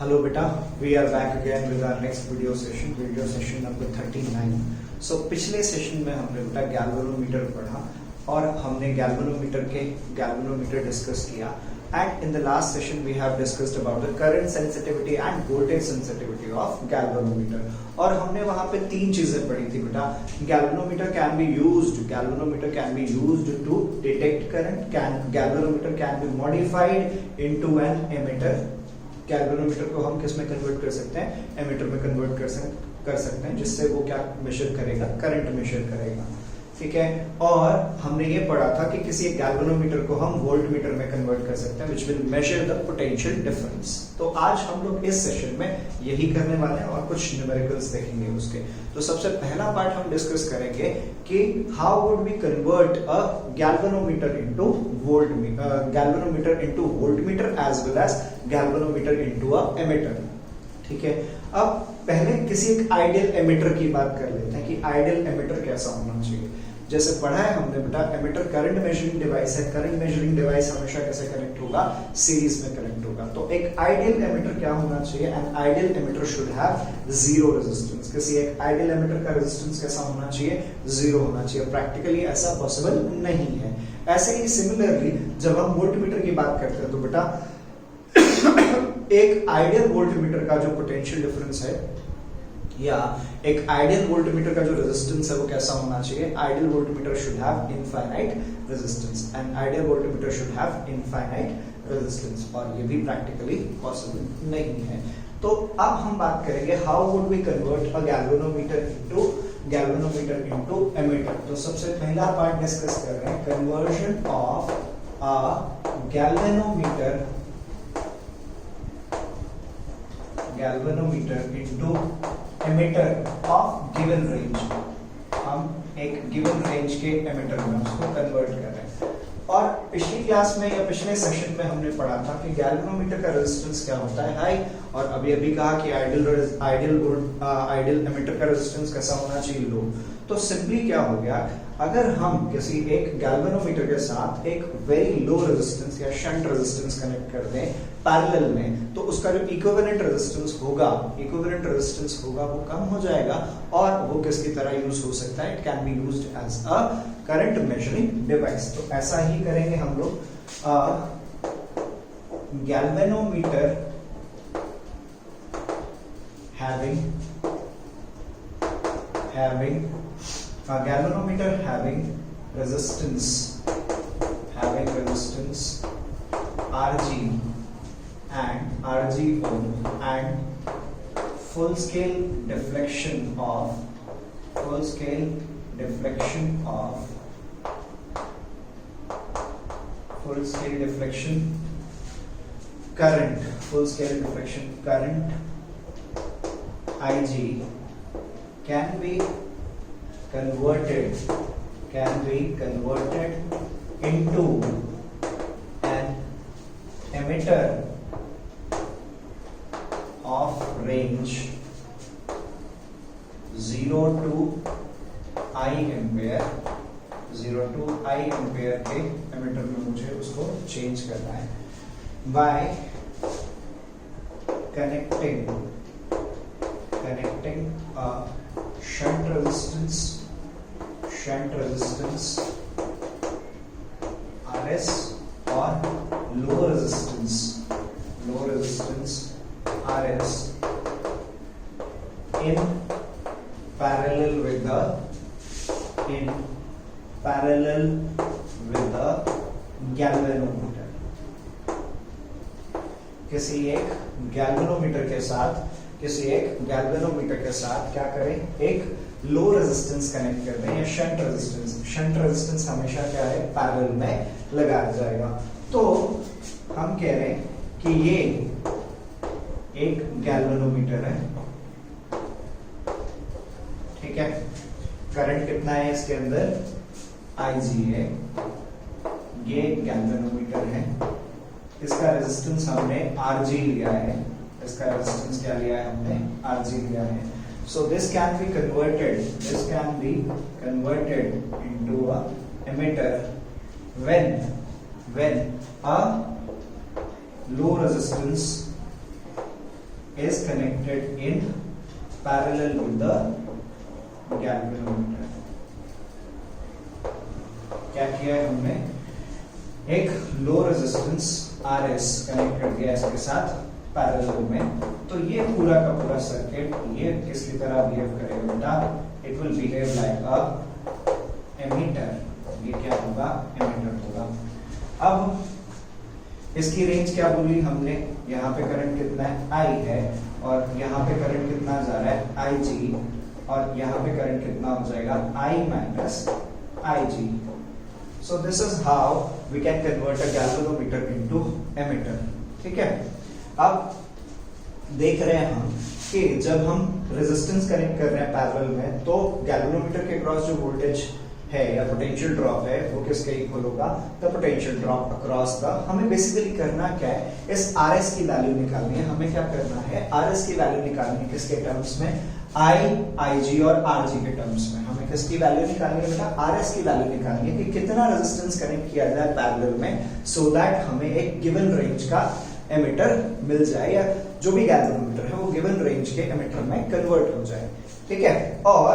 Hello beta, we are back again with our next video session number 39. So पिछले session में हमने बेटा galvanometer पढ़ा और हमने गैल्वेनोमीटर डिस्कस किया and in the last session we have discussed about the current sensitivity and voltage sensitivity of galvanometer और हमने वहां पे तीन चीजें पढ़ी थी बेटा. galvanometer can be used to detect current, galvanometer can be modified into an emitter. Galvanometer को हम किस में कन्वर्ट कर सकते हैं, एमीटर में कन्वर्ट कर सकते हैं, जिससे वो क्या मेजर करेगा, करंट मेजर करेगा. ठीक है. और हमने ये पढ़ा था कि किसी गैल्वेनोमीटर को हम वोल्टमीटर में कन्वर्ट कर सकते हैं, which will measure the potential difference. तो आज हम लोग इस सेशन में यही करने वाले हैं और कुछ न्यूमेरिकल्स देखेंगे उसके. तो सबसे पहला पार्ट हम डिस्कस करेंगे कि how would we convert a galvanometer into voltmeter as well as galvanometer into a ammeter. ठीक है. अब पहले किसी एक आइडियल एमीटर की बात कर लेते हैं कि आइडियल एमीटर कैसा होना चाहिए. जैसे पढ़ा है हमने बेटा, एमीटर करंट मेजरिंग डिवाइस है. करंट मेजरिंग डिवाइस हमेशा कैसे कनेक्ट होगा, सीरीज में कनेक्ट होगा. तो एक आइडियल एमीटर क्या होना चाहिए, an ideal ammeter should have zero resistance. किसी एक आइडियल एमीटर का रेजिस्टेंस कैसा होना चाहिए, जीरो होना चाहिए. प्रैक्टिकली ऐसा पॉसिबल नहीं है. ऐसे ही सिमिलरली जब हम वोल्टमीटर की बात करते हैं तो बेटा एक आइडियल वोल्टमीटर का जो पोटेंशियल डिफरेंस है या एक आइडियल वोल्टमीटर का जो रेजिस्टेंस है वो कैसा होना चाहिए. Ideal voltmeter should have infinite resistance and ideal voltmeter should have infinite resistance. और ये भी प्रैक्टिकली पॉसिबल नहीं है. तो अब हम बात करेंगे how would we convert a galvanometer into ammeter. तो सबसे पहला पार्ट डिस्कस कर रहे हैं, conversion of a galvanometer into emitter of given range. हम एक given range के emitter में उसको convert कर रहे हैं. और पिछली क्लास में या पिछले सेशन में हमने पढ़ा था कि गैल्वेनोमीटर का रेजिस्टेंस क्या होता है, हाई. और अभी कहा कि आइडियल एमीटर का रेजिस्टेंस कैसा होना चाहिए, लो. तो सिंपली क्या हो गया, अगर हम किसी एक गैल्वेनोमीटर के साथ एक वेरी लो रेजिस्टेंस या शंट रेजिस्टेंस कनेक्ट कर दें पैरेलल में, तो उसका जो इक्विवेलेंट रेजिस्टेंस होगा वो कम हो जाएगा और वो किसकी तरह यूज हो सकता है, it can be used as a current measuring device. तो ऐसा ही करेंगे हम लोग. Galvanometer having resistance Rg ohm and full scale deflection of current Ig can be converted into an emitter of range 0 to I ampere के ammeter में मुझे उसको चेंज करना है by connecting a shunt resistance Rs और low resistance Rs in parallel with the galvanometer. किसी एक galvanometer के साथ क्या करें, एक लो रेजिस्टेंस कनेक्ट कर दें या शंट रेजिस्टेंस हमेशा क्या है, पैरेलल में लगाया जाएगा. तो हम कह रहे हैं कि ये एक गैल्वेनोमीटर है. ठीक है. करंट कितना है इसके अंदर, Ig है. ये गैल्वेनोमीटर है. इसका रेजिस्टेंस हमने Rg लिया है. इसका रेजिस्टेंस क्या लिया है हमने, Rg लिया है. So this can be converted into a emitter when a low resistance is connected in parallel with the galvanometer. क्या किया है हमने, एक लो रेजिस्टेंस RS कनेक्ट कर दिया इसके साथ पैरेलल में, तो ये पूरा का पूरा सर्किट ये किसकी तरह बिहेव करेगा बेटा, it will behave like a ammeter, ये क्या होगा, एमीटर होगा। अब इसकी रेंज क्या बोली हमने, यहाँ पे करंट कितना है, I है, और यहाँ पे करंट कितना जा रहा है, IG, और यहाँ पे करंट कितना हो जाएगा, I minus IG। So this is how we can convert a galvanometer into emitter, ठीक है। अब देख रहे हैं हम कि जब हम रेजिस्टेंस कनेक्ट कर रहे हैं पैरेलल में, तो गैल्वेनोमीटर के क्रॉस जो वोल्टेज है या पोटेंशियल ड्रॉप है वो किसके इक्वल होगा, the potential drop across the, हमें बेसिकली करना क्या है, इस RS की वैल्यू निकालनी है। हमें क्या करना है, RS की वैल्यू निकालनी है किसके टर्म्स में, I, IG और RG के टर्म्स में। हमें किसकी वैल्यू निकालनी है बेटा, RS की वैल्यू निकालनी है कि कितना रेजिस्टेंस कनेक्ट किया जाए पैरेलल में, सो दैट हमें एक गिवन रेंज का एमिटर मिल जाए, या जो भी गैल्वेनोमीटर है वो गिवन रेंज के एमिटर में कन्वर्ट हो जाए, ठीक है। और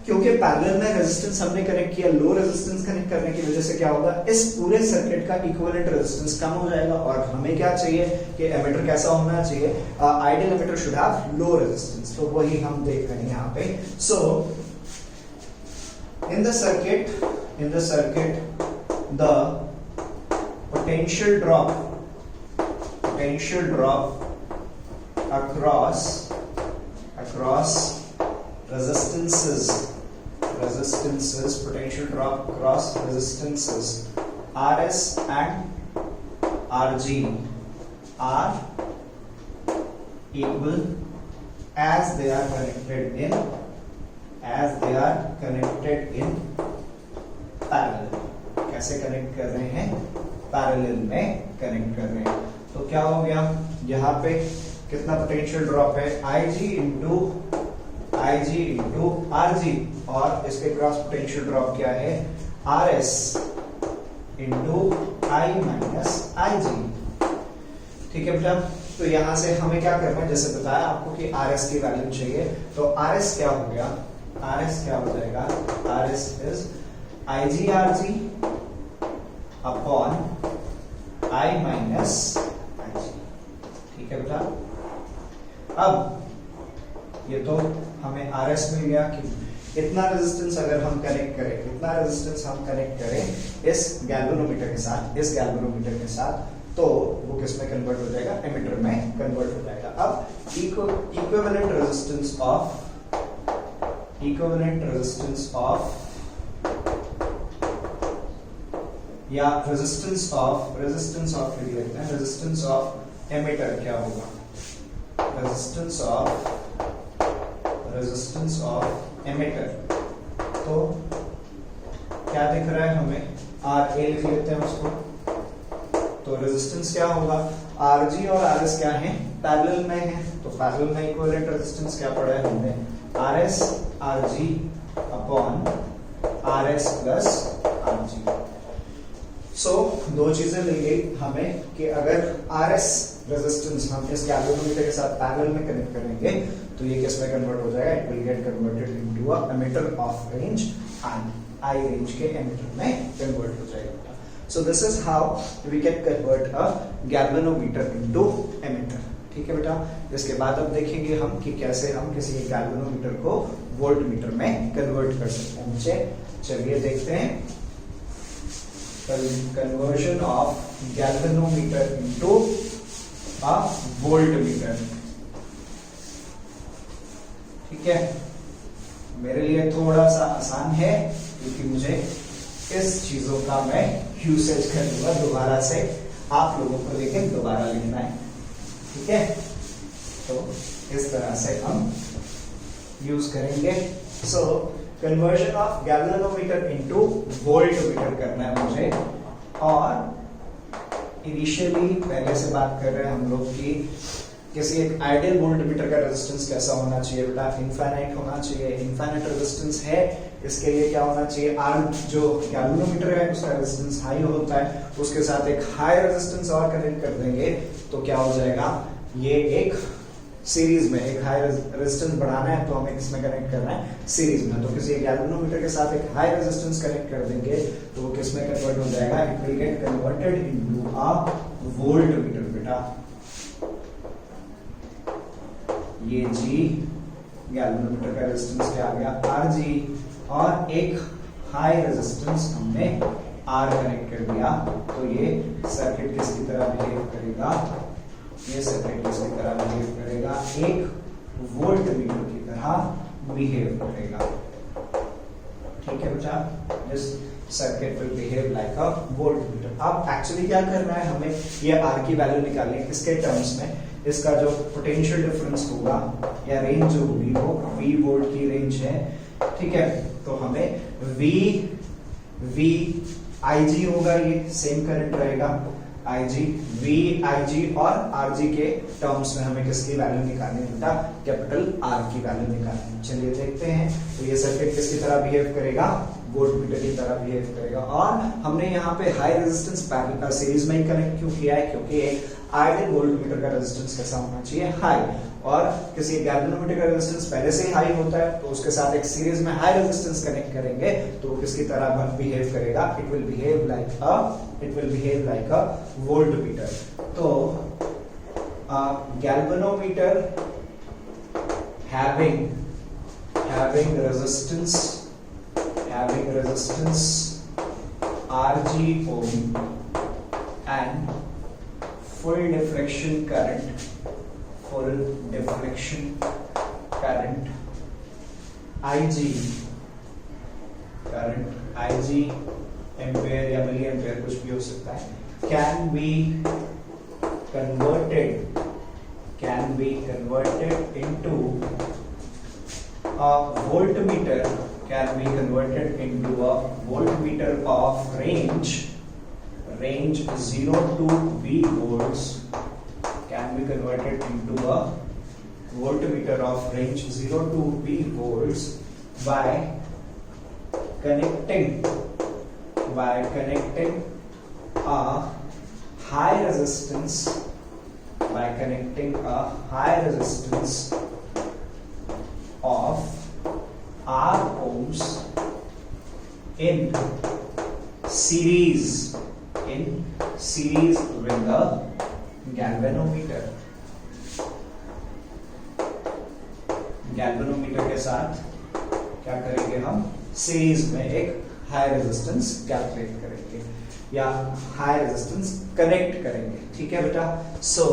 क्योंकि पैरेलल में रेजिस्टेंस हमने कनेक्ट किया, लो रेजिस्टेंस कनेक्ट करने की वजह से क्या होगा, इस पूरे सर्किट का इक्विवेलेंट रेजिस्टेंस कम हो जाएगा, और हमें क्या चाहिए कि एमिटर कैसा होना चाहिए, ideal ammeter should have low resistance, तो वही हम देख रहे हैं यहाँ पे। So in the circuit the potential drop across resistances, potential drop across resistances RS and RG are equal as they are connected in parallel। कैसे कनेक्ट कर रहे हैं, पैरेलल में कनेक्ट कर रहे हैं। तो क्या हो गया, यहाँ पे कितना पोटेंशियल ड्रॉप है, IG इंटू RG, और इसके क्रॉस पोटेंशियल ड्रॉप क्या है, RS into I minus IG, ठीक है बेटा। तो यहां से हमें क्या करना है, जैसे बताया आपको कि RS की वैल्यू चाहिए, तो RS क्या हो गया, RS क्या हो जाएगा, RS is IG RG upon I minus IG, ठीक है बेटा। अब ये तो हमें RS मिल गया कि इतना रेजिस्टेंस अगर हम कनेक्ट करें, इस गैल्वेनोमीटर के साथ, तो वो किस में कन्वर्ट हो जाएगा, एमिटर में कन्वर्ट हो जाएगा। अब इक्विवेलेंट रेजिस्टेंस ऑफ एमिटर क्या होगा, रेजिस्टेंस ऑफ एमिटर, तो क्या दिख रहा है हमें, RA लिख लेते हैं उसको। तो रेजिस्टेंस क्या होगा, RG और RS क्या है, पैरेलल में है, तो पैरेलल में इक्विवेलेंट रेजिस्टेंस क्या पढ़ा है हमने, RS RG upon RS plus RG। सो दो चीजें मिल गई हमें कि अगर RS रेजिस्टेंस हम इस गैल्वेनोमीटर के साथ पैरेलल में कनेक्ट करेंगे, तो ये किस में कन्वर्ट हो जाएगा, it will get converted into a ammeter of range, I range के एमिटर में कन्वर्ट हो जाएगा। So this is how we can convert a galvanometer into ammeter, ठीक है बेटा। इसके बाद अब देखेंगे हम कि कैसे हम किसी एक गैल्वेनोमीटर को वोल्टमीटर में कन्वर्ट कर सकते हैं। चलिए देखते हैं conversion of galvanometer into a voltmeter, ठीक है। मेरे लिए थोड़ा सा आसान है क्योंकि मुझे इस चीजों का मैं यूसेज कर लूंगा दोबारा से, आप लोगों को लेकिन दोबारा लिखना है, ठीक है। तो इस तरह से हम यूज करेंगे। So conversion of galvanometer into voltmeter करना है मुझे, और इनिशियली पहले से बात कर रहे हैं हम लोग कि किसी एक आइडियल वोल्टमीटर का रेजिस्टेंस कैसा होना चाहिए बेटा, इनफाइनाइट होना चाहिए। इनफाइनाइट रेजिस्टेंस है, इसके लिए क्या होना चाहिए, R जो गैल्वेनोमीटर है उसका रेजिस्टेंस हाई होता है, उसके साथ एक हाई रेजिस्टेंस और कनेक्ट कर देंगे तो क्या हो जाएगा, ये एक सीरीज में एक हाई रेजिस्टेंस बढ़ाना है तो हमें किसमें कनेक्ट करना है, सीरीज में। तो किसी गैल्वेनोमीटर के साथ एक हाई रेजिस्टेंस कनेक्ट कर देंगे तो वो किसमें कन्वर्ट हो जाएगा, it will get converted into a voltmeter बेटा। ये जी गैल्वेनोमीटर का रेजिस्टेंस क्या आ गया, आर जी, और एक हाई रेजिस्टेंस हमने आर कनेक्ट कर दिया तो ये सर्किट किसकी तरह बिहेव करेगा, ये सर्किट किसकी तरह बिहेव करेगा, एक वोल्टमीटर की तरह बिहेव करेगा। ठीक है बेटा, this circuit will behave like a voltmeter. अब एक्चुअली क्या करना है, हमें ये आर की वैल्यू निकालनी है किसके टर्म्स में, इसका जो पोटेंशियल डिफरेंस होगा या रेंज जो होगी वो V वोल्ट की रेंज है। ठीक है, तो हमें V IG होगा, ये सेम करंट रहेगा IG, V IG और RG के टर्म्स में हमें किसकी वैल्यू निकालनी है बेटा, कैपिटल R की वैल्यू निकालनी है। चलिए देखते हैं, तो ये सर्किट किसकी तरह बिहेव करेगा, वोल्टमीटर की तरह बिहेव करेगा। और हमने यहाँ पे हाई रेजिस्टेंस सीरीज में ही कनेक्ट क्यों किया है, क्योंकि एक आइडियल वोल्टमीटर का रेजिस्टेंस कैसा होना चाहिए, हाई, और किसी गैल्वेनोमीटर का रेजिस्टेंस पहले से ही हाई होता है तो उसके साथ एक सीरीज में हाई रेजिस्टेंस कनेक्ट करेंगे तो वो किसकी तरह बिहेव करेगा, it will behave like a voltmeter. तो galvanometer having resistance Rg ohm and full deflection current IG ampere या मिली एम्पेयर कुछ भी हो सकता है, can be converted into a voltmeter, of range 0 to V volts, can be converted into a voltmeter of range 0 to V volts by connecting a high resistance of R ohms in series with the galvanometer के साथ क्या करेंगे, हम series में एक high resistance calculate करेंगे या high resistance connect करेंगे। ठीक है बेटा, सो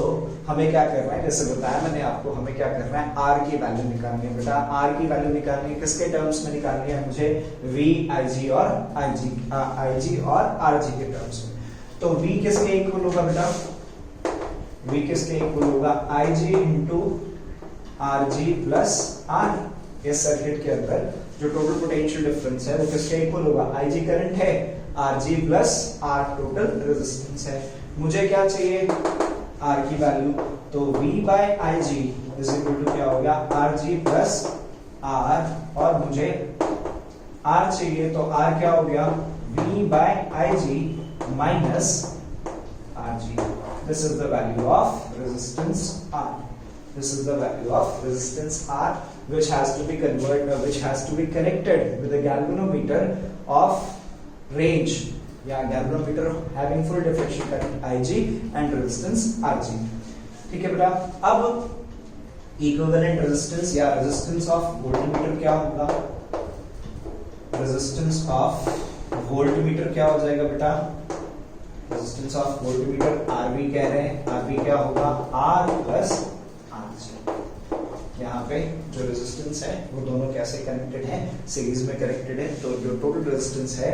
हमें क्या करना है, जैसे बताया मैंने आपको, हमें क्या करना है, आर की वैल्यू निकालनी है बेटा। आर की वैल्यू निकालनी है किसके टर्म्स में निकालनी है, मुझे V IG और RG के टर्म्स में। तो V किसके इक्वल होगा बेटा, V किसके इक्वल होगा, IG into RG plus R। इस सर्किट के अंदर जो टोटल पोटेंशियल डिफरेंस है वो किसके इक्वल होगा, IG करंट है, RG plus R total resistance है। मुझे क्या चाहिए, R की वैल्यू, तो V by IG is equal to क्या हो गया, RG प्लस R, और मुझे R चाहिए तो R क्या हो गया, V by IG minus RG। This is the value of resistance R। This is the value of resistance R, which has to be connected with a galvanometer of range, galvanometer having full deflection current IG and resistance RG। ठीक है बेटा, अब equivalent resistance या resistance of voltmeter क्या होगा, resistance of voltmeter क्या हो जाएगा बेटा, resistance of voltmeter RV कह रहे हैं, RV क्या होगा, R प्लस यहाँ पे जो रेजिस्टेंस है वो दोनों कैसे कनेक्टेड है, सीरीज में कनेक्टेड है। तो जो टोटल रेजिस्टेंस है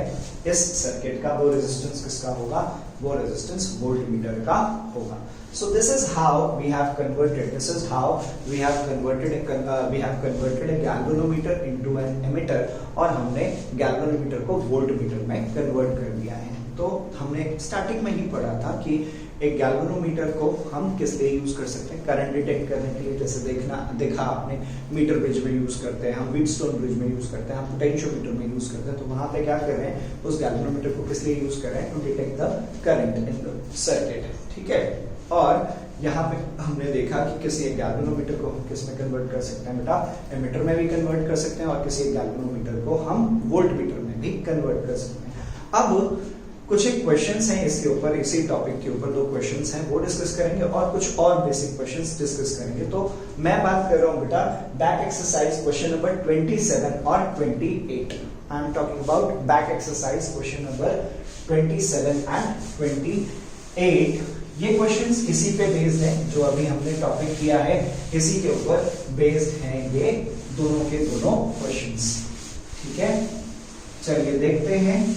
इस सर्किट का, वो रेजिस्टेंस किसका होगा, वो रेजिस्टेंस वोल्टमीटर का होगा। So this is how we have converted a galvanometer into an emitter, और हमने गैल्वेनोमीटर को वोल्टमीटर में कन्वर्ट कर दिया है। तो हमने स्टार्टिंग में ही पढ़ा था कि एक गैल्वेनोमीटर को हम किस लिए यूज कर सकते हैं, करंट डिटेक्ट करने के लिए। जैसे देखा आपने मीटर ब्रिज में यूज करते हैं, हम व्हीटस्टोन ब्रिज में यूज करते हैं, हम पोटेंशियोमीटर में यूज करते हैं। तो वहां पे क्या कर रहे हैं, उस गैल्वेनोमीटर को किस लिए यूज कर रहे हैं, to detect the current in the circuit. ठीक है, और यहाँ पे हमने देखा कि किसी एक गैल्वेनोमीटर को हम किस में कन्वर्ट कर सकते हैं बेटा, एमीटर में भी कन्वर्ट कर सकते हैं, और किसी एक गैल्वेनोमीटर को हम वोल्टमीटर में भी कन्वर्ट कर सकते हैं। अब कुछ एक क्वेश्चंस हैं इसके ऊपर, इसी टॉपिक के ऊपर 2 क्वेश्चंस हैं, वो डिस्कस करेंगे और कुछ और बेसिक क्वेश्चंस डिस्कस करेंगे। तो मैं बात कर रहा हूं बेटा बैक एक्सरसाइज क्वेश्चन नंबर 27 और 28। I am talking about back exercise question number 27 and 28। ये क्वेश्चंस इसी पे बेस्ड हैं, जो अभी हमने टॉपिक किया है इसी के ऊपर बेस्ड हैं ये दोनों के दोनों क्वेश्चंस। ठीक है, चलिए देखते हैं।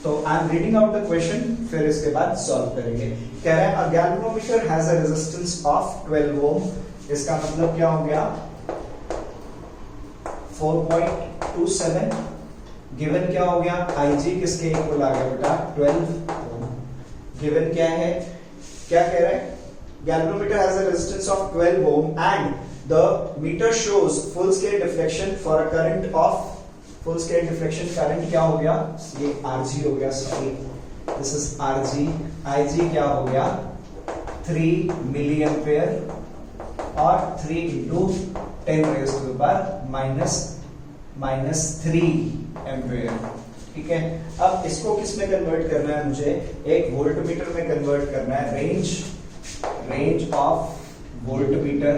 तो I am reading out the question, फिर इसके बाद सॉल्व करेंगे। कह रहा है a galvanometer has a resistance of 12 ओम। इसका मतलब क्या हो गया, 4.27। गिवन क्या हो गया, IG किसके इक्वल आ गया बेटा, 12 ओम। गिवन क्या है, क्या कह रहा है, galvanometer has a resistance of 12 ohm and the meter shows full scale deflection for a current of, full scale deflection current क्या हो गया, ये RG हो गया, sorry this is RG। IG क्या हो गया, 3 मिली एम्पेयर और 3 into 10 raised to the power -3 ampere. ठीक है, अब इसको किस में कन्वर्ट करना है, मुझे एक वोल्टमीटर में कन्वर्ट करना है। Range of voltmeter,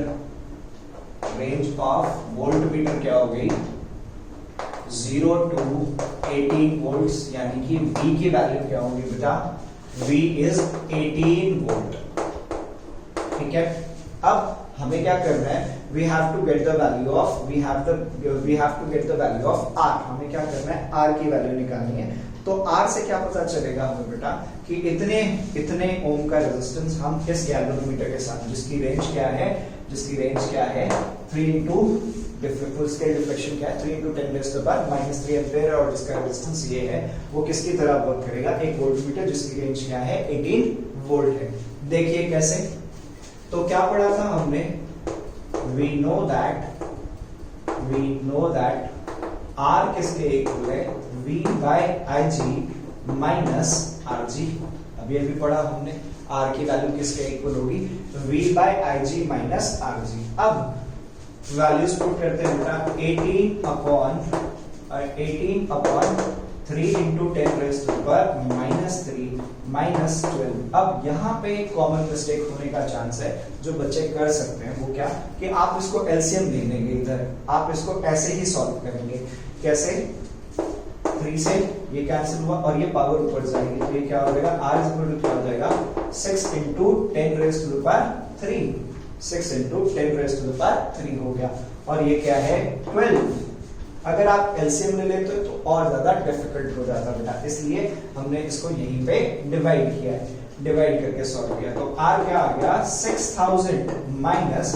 range of voltmeter क्या हो गई, 0 to 18 वोल्ट्स, यानी कि V की वैल्यू क्या होगी बेटा, V is 18 वोल्ट। ठीक है, अब हमें क्या करना है, we have to get the value of R। हमें क्या करना है, R की वैल्यू निकालनी है। तो R से क्या पता चलेगा हमें बेटा कि इतने ओम का रेजिस्टेंस हम इस गैल्वेनोमीटर के साथ, जिसकी रेंज क्या है 3 into फुल स्केल डिफ्लेक्शन क्या है, 3 into 10 raised to the power -3 ampere, और जिसका रेजिस्टेंस ये है, वो किसकी तरह वर्क करेगा, एक वोल्टमीटर जिसकी रेंज क्या है, 18 वोल्ट है। देखिए कैसे, तो क्या पढ़ा था हमने, we know that R किसके इक्वल है, V by IG minus RG। अभी पढ़ा हमने R की वैल्यू किसके इक्वल होगी, V by IG minus RG। अब वैल्यूज पुट करते हैं बेटा, 18 upon 3 into 10 raised to the power -3 -12। अब यहाँ पे कॉमन मिस्टेक होने का चांस है, जो बच्चे कर सकते हैं, वो क्या कि आप इसको एलसीएम ले लेंगे, इधर आप इसको ऐसे ही सॉल्व करेंगे। कैसे, 3 से ये कैंसिल हुआ और ये पावर ऊपर जाएगी, तो ये क्या हो जाएगा, R क्या हो जाएगा, 6 into 10 raised to the power 3, 6 into 10 raised to the power 3 हो गया, और ये क्या है 12। अगर आप एलसीएम ले लेते तो और ज्यादा डिफिकल्ट हो जाता बेटा, इसलिए हमने इसको यहीं पे डिवाइड किया है, डिवाइड करके सॉल्व किया। तो R क्या आ गया, 6000 minus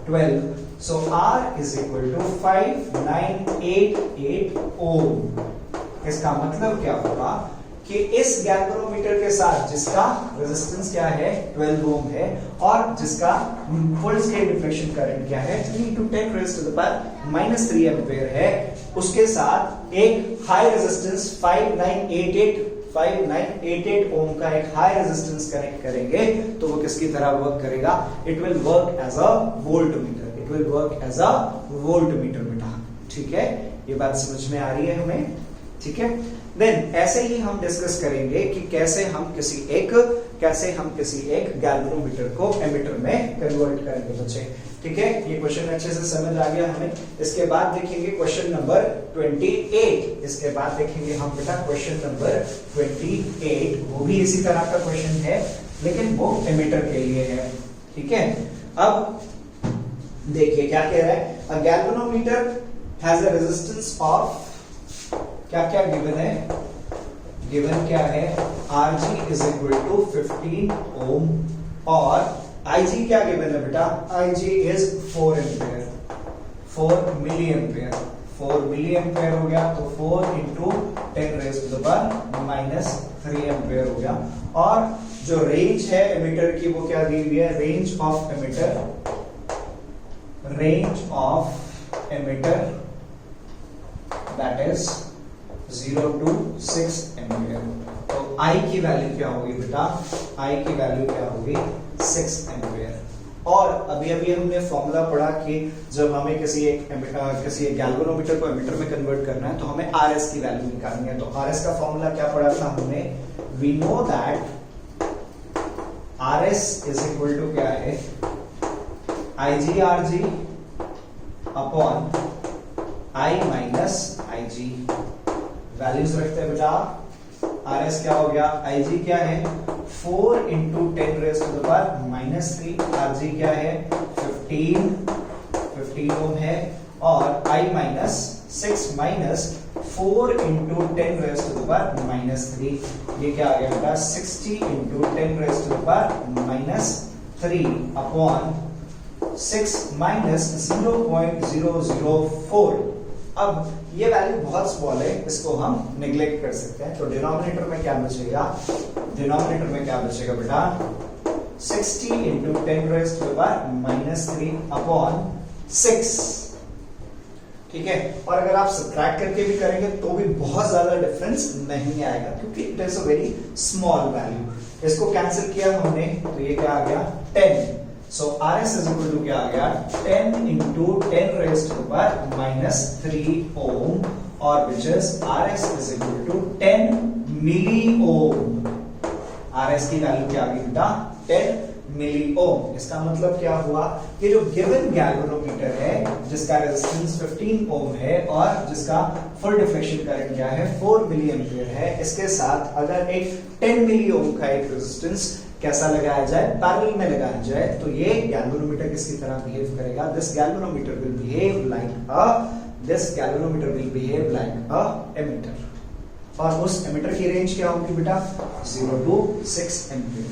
12, so R is equal to 5988 ओम। इसका मतलब क्या होगा कि इस गैल्वेनोमीटर के साथ जिसका रेजिस्टेंस क्या है 12 ओम है, और जिसका फुल स्केल डिफ्लेक्शन करंट क्या है 3 into 10 raised to the power -3 ampere है, उसके साथ एक हाई रेजिस्टेंस 5988 ओम का एक हाई रेजिस्टेंस कनेक्ट करेंगे, तो वो किसकी तरह वर्क करेगा, it will work as a voltmeter, it will work as a voltmeter बेटा। ठीक है, ये बात समझ में आ रही है हमें, ठीक है। देन ऐसे ही हम डिस्कस करेंगे कि कैसे हम किसी एक गैल्वेनोमीटर को एमीटर में कन्वर्ट करेंगे बच्चे। ठीक है, ये क्वेश्चन अच्छे से समझ आ गया हमें। इसके बाद देखेंगे क्वेश्चन नंबर 28। इसके बाद देखेंगे हम बेटा क्वेश्चन नंबर 28, वो भी इसी तरह का क्वेश्चन है, लेकिन वो एमीटर के लिए है। ठीक है, अब देखिए क्या कह रहा है, a galvanometer has a resistance of, क्या क्या गिवन है, गिवन क्या है, Rg is equal to 15 ohm, और Ig क्या गिवन है बेटा, Ig इज 4 ampere, 4 milli ampere, 4 milli ampere हो गया, तो 4 into 10 raised to the power -3 ampere हो गया। और जो रेंज है एमीटर की वो क्या दी हुई है, range of ammeter that is 0 to 6 ampere. तो तो I की वैल्यू क्या होगी बेटा, I की वैल्यू क्या होगी 6 एम्पियर। और अभी अभी हमने फॉर्मूला पढ़ा कि जब हमें किसी एक गैल्वेनोमीटर को एमीटर में कन्वर्ट करना है तो हमें RS की वैल्यू निकालनी है। तो RS का फॉर्मूला क्या पढ़ा था हमने, we know that RS is equal to क्या है, IGRG upon I minus IG। Values रखते हैं बेटा, RS क्या हो गया, IG क्या है 4 into 10 raise to the power minus 3, RG क्या है 15 ओम है, और I minus 6 minus 4 into 10 raise to the power minus 3, ये क्या आ गया बेटा 60 into 10 raise to the power minus 3 upon 6 minus 0.004। अब ये वैल्यू बहुत स्मॉल है, इसको हम नेग्लेक्ट कर सकते हैं। तो डिनोमिनेटर में क्या बचेगा, डिनोमिनेटर में क्या बचेगा बेटा 60 into 10 raise to the power minus 3 upon 6, ठीक है। और अगर आप सब्ट्रैक्ट करके भी करेंगे तो भी बहुत ज्यादा डिफरेंस नहीं आएगा, क्योंकि it is a very small value. इसको कैंसिल किया हमने तो ये क्या आ गया 10। So RS is equal to क्या आ गया 10 into 10 raised to the power minus 3 ohm, और which is RS is equal to 10 milli ohm। RS की वैल्यू क्या आ गई बेटा 10 मिली ओम। इसका मतलब क्या हुआ कि जो गिवन गैल्वेनोमीटर है जिसका रेजिस्टेंस 15 ओम है और जिसका फुल डिफ्लेक्शन करंट क्या है 4 मिली एम्पियर है, इसके साथ अगर एक 10 मिली ओम का एक रेजिस्टेंस कैसा लगाया जाए, पैरेलल में लगाया जाए, तो ये गैल्वेनोमीटर किसकी तरह बिहेव करेगा, this galvanometer will behave like a ammeter. और उस एमीटर की रेंज क्या होगी बेटा 0 to 6 एम्पियर।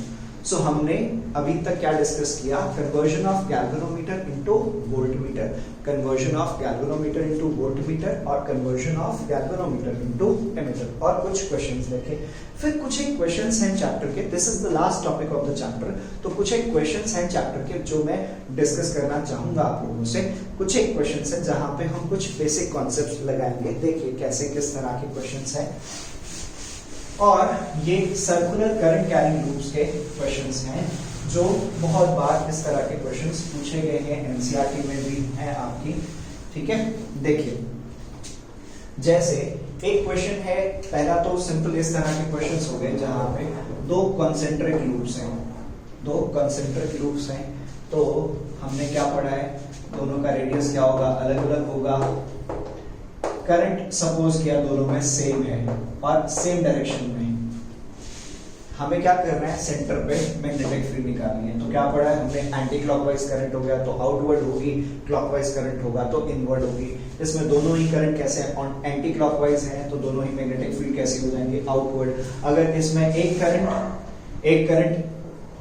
सो हमने अभी तक क्या डिस्कस किया, conversion of galvanometer into voltmeter, conversion of galvanometer into voltmeter और conversion of galvanometer into ammeter, और कुछ क्वेश्चंस देखे। फिर कुछ एक क्वेश्चंस हैं चैप्टर के, this is the last topic of the chapter, तो कुछ एक क्वेश्चंस हैं चैप्टर के जो मैं डिस्कस करना चाहूंगा आप लोगों से। कुछ एक क्वेश्चंस हैं जहां पे हम कुछ बेसिक कॉन्सेप्ट्स लगाएंगे, देखिए कैसे किस तरह के क्वेश्चंस हैं। और ये सर्कुलर करंट कैरिंग लूप्स के क्वेश्चंस हैं जो बहुत बार इस तरह के क्वेश्चंस पूछे गए हैं, एनसीईआरटी में भी हैं आपकी, ठीक है। देखिए जैसे एक क्वेश्चन है, पहला तो सिंपल इस तरह के क्वेश्चंस हो गए जहां पे दो कॉन्सेंट्रिक लूप्स हैं, दो कॉन्सेंट्रिक लूप्स हैं, तो हमने क्या पढ़ा है, दोनों का रेडियस क्या होगा, अलग अलग होगा। करंट सपोज किया दोनों में सेम है और सेम डायरेक्शन में, हमें क्या करना है, सेंटर पे मैग्नेटिक फील्ड निकालनी है। तो क्या पढ़ा है हमने, एंटी क्लॉकवाइज करंट हो गया तो आउटवर्ड होगी, क्लॉकवाइज करंट होगा तो इनवर्ड होगी। इसमें दोनों ही करंट कैसे हैं, एंटी क्लॉकवाइज हैं तो दोनों ही मैग्नेटिक फील्ड कैसी हो जाएंगे, आउटवर्ड। अगर इसमें एक करंट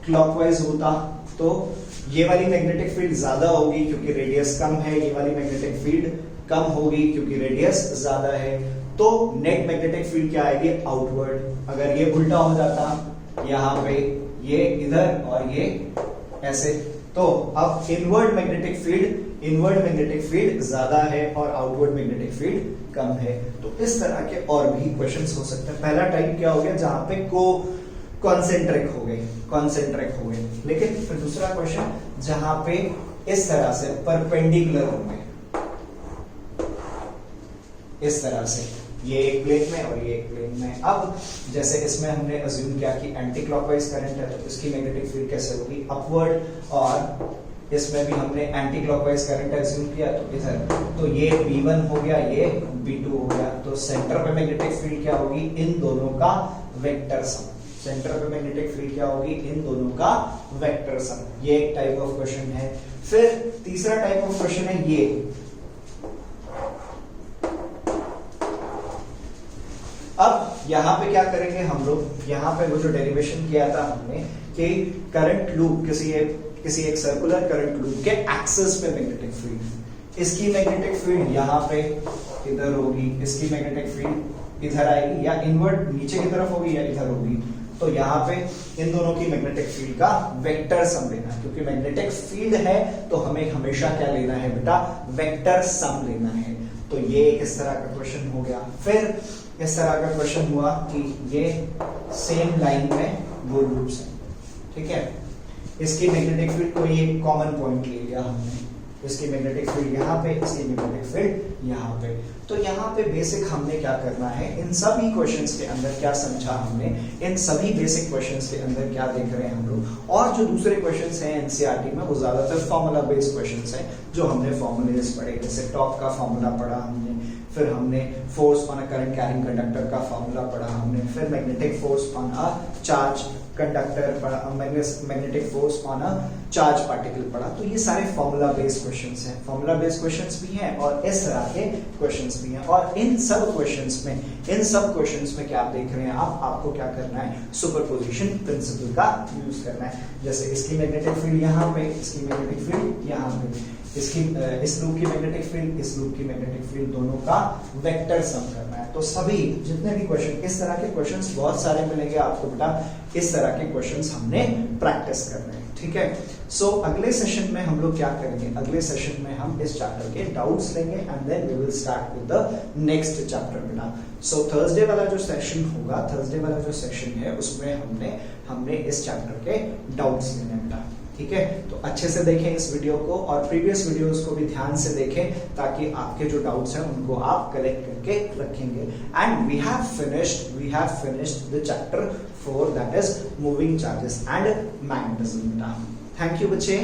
क्लॉकवाइज होता तो ये वाली मैग्नेटिक फील्ड ज्यादा होगी क्योंकि रेडियस कम है, ये वाली मैग्नेटिक फील्ड कम होगी क्योंकि रेडियस ज्यादा है, तो नेट मैग्नेटिक फील्ड क्या आएगी, आउटवर्ड। अगर ये उल्टा हो जाता, यहाँ पे ये इधर और ये ऐसे, तो अब इनवर्ड मैग्नेटिक फील्ड ज्यादा है और आउटवर्ड मैग्नेटिक फील्ड कम है। तो इस तरह के और भी क्वेश्चंस हो सकते हैं। पहला टाइप क्या हो गया, जहां पे कॉन्सेंट्रिक हो गए। लेकिन फिर दूसरा क्वेश्चन जहां पे इस तरह से परपेंडिकुलर होंगे, इस तरह से, ये एक प्लेन में और ये एक प्लेन में। अब जैसे इसमें हमने अज्यूम किया कि एंटी क्लॉकवाइज करंट है तो इसकी मैग्नेटिक फील्ड कैसे होगी, अपवर्ड, और इसमें भी हमने एंटी क्लॉकवाइज करंट अज्यूम किया तो इधर, तो ये B1 हो गया, ये B2 हो गया। तो सेंटर पे मैग्नेटिक फील्ड क्या होगी, इन दोनों का वेक्टर सम। सेंटर पे मैग्नेटिक फील्ड क्या होगी, इन दोनों का वेक्टर सम। ये एक टाइप ऑफ क्वेश्चन है। फिर तीसरा टाइप ऑफ क्वेश्चन है ये, अब यहां पे क्या करेंगे हम लोग, यहां पे वो जो डेरिवेशन किया था हमने कि करंट लूप, किसी एक सर्कुलर करंट लूप के एक्सिस पे मैग्नेटिक फील्ड, इसकी मैग्नेटिक फील्ड यहां पे इधर होगी, इसकी मैग्नेटिक फील्ड इधर आएगी, या इनवर्ट नीचे की तरफ होगी या इधर होगी। तो यहाँ पे इन दोनों की मैग्नेटिक फील्ड का वेक्टर सम लेना है, क्योंकि मैग्नेटिक फील्ड है तो हमें हमेशा क्या लेना है बेटा, वेक्टर सम लेना है। तो ये इस तरह का क्वेश्चन हो गया। फिर इस तरह का क्वेश्चन हुआ कि ये सेम लाइन में वो लूप्स हैं, ठीक है। इसकी मैग्नेटिक फील्ड कोई एक कॉमन पॉइंट ले लिया हमने, इसकी मैग्नेटिक फील्ड यहाँ पे, इसकी मैग्नेटिक फील्ड यहाँ पे। तो यहाँ पे बेसिक हमने क्या करना है, इन सभी क्वेश्चंस के अंदर क्या समझा हमने, इन सभी बेसिक क्वेश्चंस के अंदर क्या देख रहे हैं हम लोग। और जो दूसरे क्वेश्चंस हैं एनसीईआरटी में वो ज्यादातर फॉर्मूला बेस्ड क्वेश्चंस हैं, जो हमने फॉर्मूलेज पढ़े, जैसे टॉर्क का फॉर्मूला पढ़ा हमने, फिर हमने force on a current carrying conductor का फॉर्मूला पढ़ा हमने, फिर magnetic force on a charge conductor पढ़ा, magnetic force on a charge particle पढ़ा। तो ये सारे फॉर्मूला बेस्ड क्वेश्चंस हैं, फॉर्मूला बेस्ड क्वेश्चंस भी हैं और इस तरह के क्वेश्चंस भी हैं। और इन सब क्वेश्चंस में क्या आप देख रहे हैं, आपको क्या करना है, सुपरपोजिशन प्रिंसिपल का यूज करना है। जैसे इसकी मैग्नेटिक फील्ड यहाँ पे, इसकी मैग्नेटिक फील्ड यहाँ पे, इसकी इस लूप की मैग्नेटिक फील्ड, इस लूप की मैग्नेटिक फील्ड, दोनों का वेक्टर सम करना है। तो सभी जितने भी क्वेश्चन, इस तरह के क्वेश्चंस बहुत सारे मिलेंगे आपको बेटा, इस तरह के क्वेश्चंस हमने प्रैक्टिस करने हैं, ठीक है। सो अगले सेशन में हम लोग क्या करेंगे, अगले सेशन में हम इस चैप्टर के डाउट्स लेंगे and then we will start with the next chapter बेटा। सो थर्सडे वाला जो सेशन होगा, थर्सडे वाला जो सेशन है उसमें हमने इस चैप्टर के डाउट्स लेने हैं बेटा, ठीक है। तो अच्छे से देखें इस वीडियो को और प्रीवियस वीडियोस को भी ध्यान से देखें, ताकि आपके जो डाउट्स हैं उनको आप कलेक्ट करके रखेंगे। And we have finished the chapter 4, that is moving charges and magnetism. Thank you बच्चे।